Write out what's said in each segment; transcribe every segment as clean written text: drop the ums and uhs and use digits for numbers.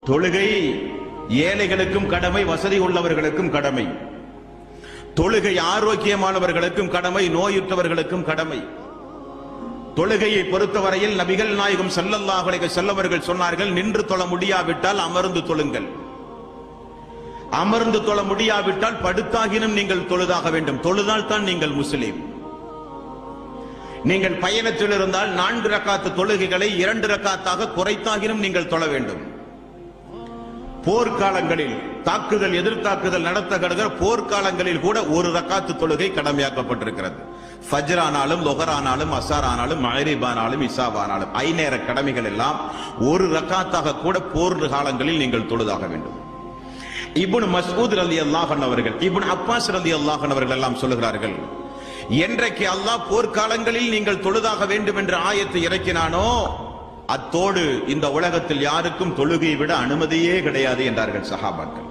தொழுகை ஏழைகளுக்கும் கடமை, வசதி உள்ளவர்களுக்கும் கடமை. தொழுகை ஆரோக்கியமானவர்களுக்கும் கடமை, நோயுற்றவர்களுக்கும் கடமை. தொழுகையை பொறுத்தவரையில் நபிகள் நாயகம் ஸல்லல்லாஹு அலைஹி வஸல்லம் அவர்கள் சொன்னார்கள், நின்று தொழ முடியாவிட்டால் அமர்ந்து தொழுங்கள், அமர்ந்து தொழ முடியாவிட்டால் படுத்தாகினும் நீங்கள் தொழுதாக வேண்டும். தொழுதால் தான் நீங்கள் முஸ்லிம். நீங்கள் பயணத்தில் இருந்தால் 4 ரக்காத்து தொழுகைகளை 2 ரக்காத்தாக குறைத்தாகினும் நீங்கள் தொழ வேண்டும். போர்க்காலங்களில் தாக்குதல் எதிர்த்தாக்குதல் நடத்தப்படுகிற போர்க்காலங்களில் கூட 1 ரக்காத்து தொழுகை கடமையாக்கப்பட்டிருக்கிறது. ஃபஜ்ர் ஆனாலும், லுஹர் ஆனாலும், அஸர் ஆனாலும், மக்ரிப் ஆனாலும், இஷா ஆனாலும் 5 நேர கடமைகள் எல்லாம் 1 ரக்காத்தாக கூட போர் காலங்களில் நீங்கள் தொழுதாக வேண்டும். இப்னு மஸ்ஊத் ரலியல்லாஹு அன்ஹு அவர்கள், இப்னு அப்பாஸ் ரலியல்லாஹு அன்ஹு அவர்கள் எல்லாம் சொல்லுகிறார்கள், என்றைக்கு அல்லாஹ் போர்க்காலங்களில் நீங்கள் தொழுதாக வேண்டும் என்ற ஆயத்தை இறக்கினானோ அத்தோடு இந்த உலகத்தில் யாருக்கும் தொழுகையை விட அனுமதியே கிடையாது என்றார்கள் சஹாபாக்கள்.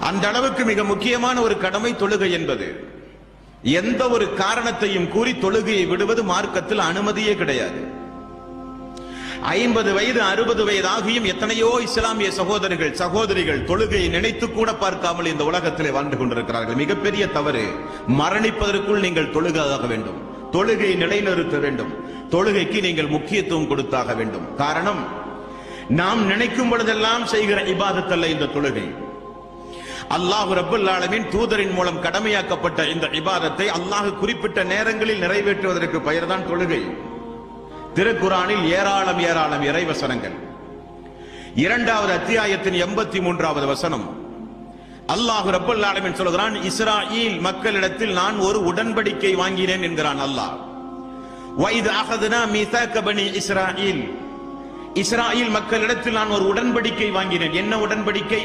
அந்த அளவுக்கு மிக முக்கியமான ஒரு கடமை தொழுகை என்பது. எந்த ஒரு காரணத்தையும் கூறி தொழுகையை விடுவது மார்க்கத்தில் அனுமதியே கிடையாது. 50 வயது 60 வயது ஆகியும் எத்தனையோ இஸ்லாமிய சகோதரர்கள் சகோதரிகள் தொழுகையை நினைத்து கூட பார்க்காமல் இந்த உலகத்திலே வாழ்ந்து கொண்டிருக்கிறார்கள். மிகப்பெரிய தவறு. மரணிப்பதற்குள் நீங்கள் தொழுகையாக வேண்டும், தொழுகையை நிலைநிறுத்த வேண்டும், தொழுகைக்கு நீங்கள் முக்கியத்துவம் கொடுத்தாக வேண்டும். காரணம், நாம் நினைக்கும் பொழுதெல்லாம் செய்கிற இபாதத் அல்ல இந்த தொழுகை. அல்லாஹ் ரப்பல் ஆலமீன் தூதரின் மூலம் கடமையாக்கப்பட்ட இந்த இபாதத்தை அல்லாஹ் குறிப்பிட்ட நேரங்களில் நிறைவேற்றுவதற்கு பெயர்தான் தொழுகை. திருக்குரானில் ஏராளம் ஏராளம் இறைவசனங்கள். 2வது அத்தியாயத்தின் 83வது வசனம் அல்லாஹ் ரப்பல் ஆலமீன் சொல்கிறான், இஸ்ராயீல் மக்களிடத்தில் நான் ஒரு உடன்படிக்கை வாங்கினேன் என்கிறான் அல்லாஹ். வைத் அகதுனா மீசாக பனி இஸ்ராயீல், இஸ்ராயீல் மக்களிடத்தில் நான் ஒரு உடன்படிக்கை வாங்கினேன். என்ன உடன்படிக்கை?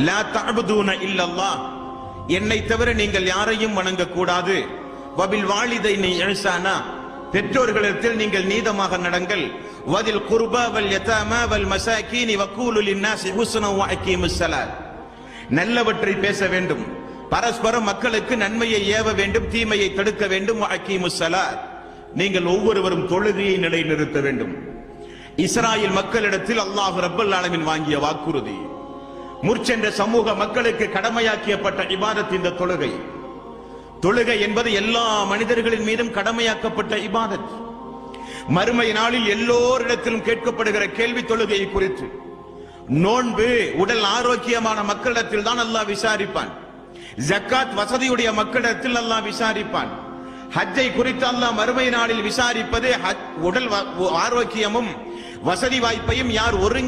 லா தஅபுதூன இல்லல்லாஹ், என்னை தவிர நீங்கள் யாரையும் வணங்கக்கூடாது. வபில் வாலிதைனி இஹ்சானா, பெற்றோர்களிடத்தில் நீங்கள் நீதமாக நடங்கள். வதில் குர்பா வல் யதாமா வல் மசாகீன் வகூலு லின்னாஸி ஹுஸ்னா வ அகீமுஸ் ஸலாத், நல்லவற்றை பேச வேண்டும், பரஸ்பரம் மக்களுக்கு நன்மையை ஏவ வேண்டும், தீமையை தடுக்க வேண்டும். வ அகீமுஸ் ஸலாத், நீங்கள் ஒவ்வொருவரும் தொழுகையை நிலைநிறுத்த வேண்டும். இஸ்ராயேல் மக்களிடத்தில் அல்லாஹ் ரப்பல் ஆலமீன் வாங்கிய வாக்குறுதி. முற்சென்ற சமூக மக்களுக்கு கடமையாக்கப்பட்ட இபாதத் இந்த தொழுகை. தொழுகை என்பது எல்லா மனிதர்களின் மீதும் கடமையாக்கப்பட்ட இபாதத். மறுமை நாளில் எல்லோரிடத்திலும் கேட்கப்படுகிற கேள்வி தொழுகையை குறித்து. நோன்பு உடல் ஆரோக்கியமான மக்களிடத்தில் தான் அல்லாஹ் விசாரிப்பான். ஜக்காத் வசதியுடைய மக்களிடத்தில் அல்லாஹ் விசாரிப்பான். ஹஜ்ஜை குறித்து அல்லாஹ் மறுமை நாளில் விசாரிப்பது உடல் ஆரோக்கியமும் வசதி வாய்ப்பையும் யார் ஒருங்கி